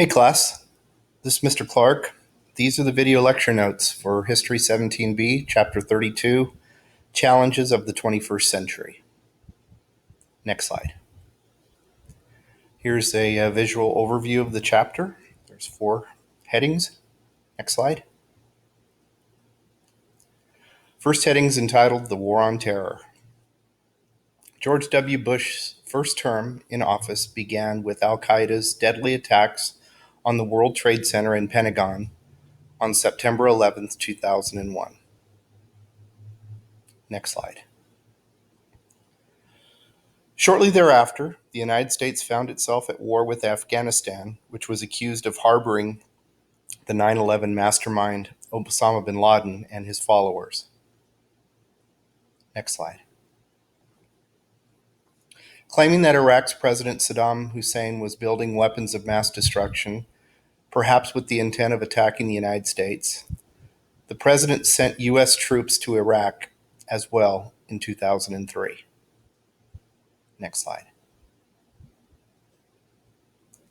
Hey class, this is Mr. Clark. These are the video lecture notes for History 17B, Chapter 32, Challenges of the 21st Century. Next slide. Here's a visual overview of the chapter. There's 4 headings. Next slide. First heading is entitled The War on Terror. George W. Bush's first term in office began with al-Qaeda's deadly attacks on the World Trade Center and Pentagon on September 11, 2001. Next slide. Shortly thereafter, the United States found itself at war with Afghanistan, which was accused of harboring the 9/11 mastermind Osama bin Laden and his followers. Next slide. Claiming that Iraq's President Saddam Hussein was building weapons of mass destruction, perhaps with the intent of attacking the United States, the president sent U.S. troops to Iraq as well in 2003. Next slide.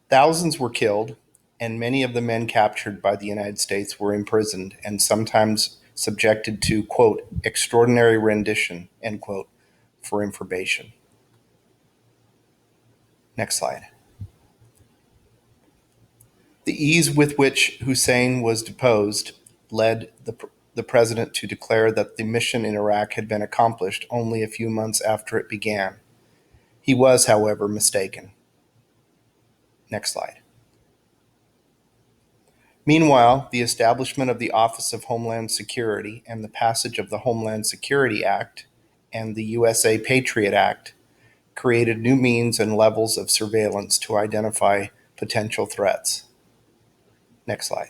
Thousands were killed, and many of the men captured by the United States were imprisoned and sometimes subjected to, quote, extraordinary rendition, end quote, for information. Next slide. The ease with which Hussein was deposed led the president to declare that the mission in Iraq had been accomplished only a few months after it began. He was, however, mistaken. Next slide. Meanwhile, the establishment of the Office of Homeland Security and the passage of the Homeland Security Act and the USA Patriot Act created new means and levels of surveillance to identify potential threats. Next slide.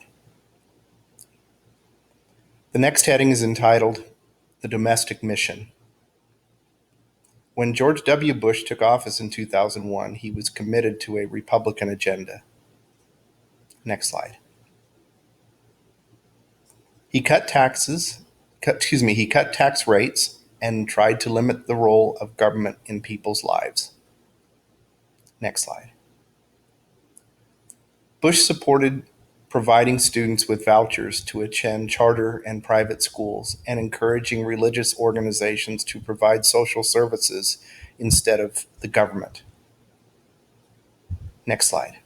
The next heading is entitled The Domestic Mission. When George W. Bush took office in 2001, he was committed to a Republican agenda. Next slide. He cut tax rates and tried to limit the role of government in people's lives. Next slide. Bush supported providing students with vouchers to attend charter and private schools and encouraging religious organizations to provide social services instead of the government. Next slide.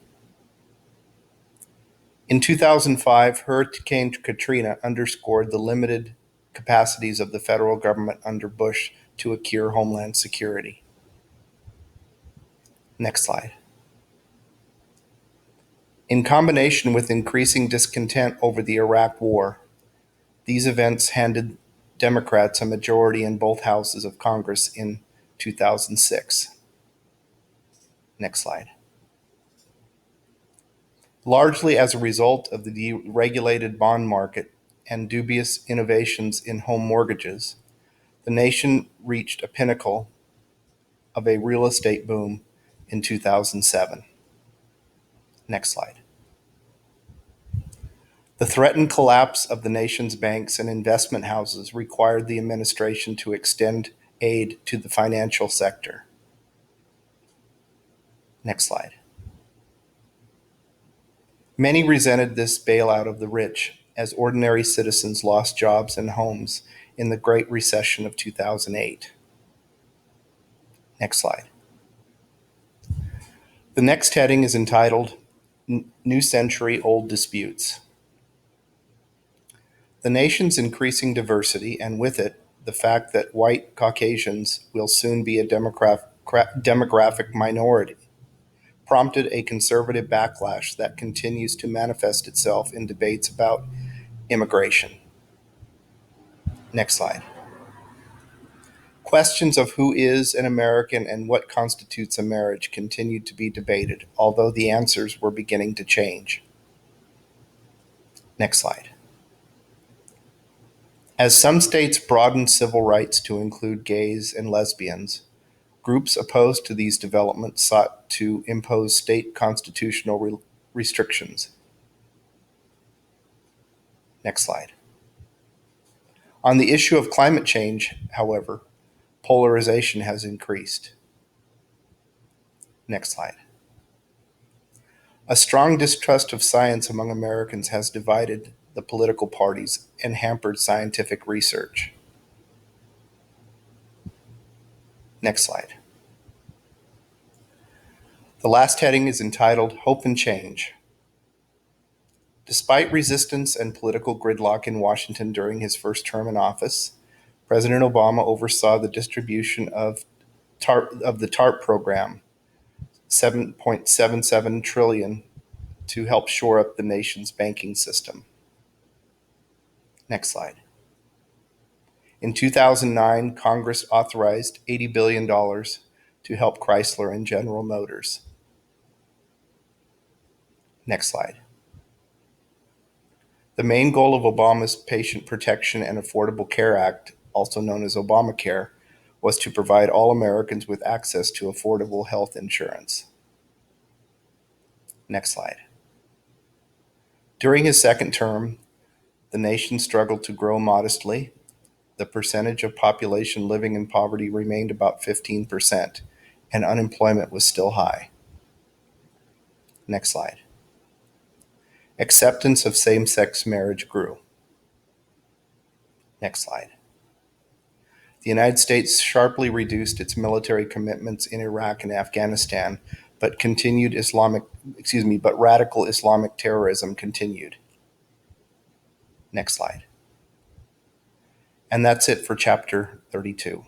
In 2005, Hurricane Katrina underscored the limited capacities of the federal government under Bush to secure homeland security. Next slide. In combination with increasing discontent over the Iraq War, these events handed Democrats a majority in both houses of Congress in 2006. Next slide. Largely as a result of the deregulated bond market and dubious innovations in home mortgages, the nation reached a pinnacle of a real estate boom in 2007. Next slide. The threatened collapse of the nation's banks and investment houses required the administration to extend aid to the financial sector. Next slide. Many resented this bailout of the rich as ordinary citizens lost jobs and homes in the Great Recession of 2008. Next slide. The next heading is entitled New Century Old Disputes. The nation's increasing diversity, and with it, the fact that white Caucasians will soon be a demographic minority, prompted a conservative backlash that continues to manifest itself in debates about immigration. Next slide. Questions of who is an American and what constitutes a marriage continued to be debated, although the answers were beginning to change. Next slide. As some states broadened civil rights to include gays and lesbians, groups opposed to these developments sought to impose state constitutional restrictions. Next slide. On the issue of climate change, however, polarization has increased. Next slide. A strong distrust of science among Americans has divided the political parties and hampered scientific research. Next slide. The last heading is entitled Hope and Change. Despite resistance and political gridlock in Washington during his first term in office, President Obama oversaw the distribution of the TARP program, $7.77 trillion, to help shore up the nation's banking system. Next slide. In 2009, Congress authorized $80 billion to help Chrysler and General Motors. Next slide. The main goal of Obama's Patient Protection and Affordable Care Act, also known as Obamacare, was to provide all Americans with access to affordable health insurance. Next slide. During his second term, the nation struggled to grow modestly. The percentage of population living in poverty remained about 15%, and unemployment was still high. Next slide. Acceptance of same-sex marriage grew. Next slide. The United States sharply reduced its military commitments in Iraq and Afghanistan, but radical Islamic terrorism continued. Next slide. And that's it for chapter 32.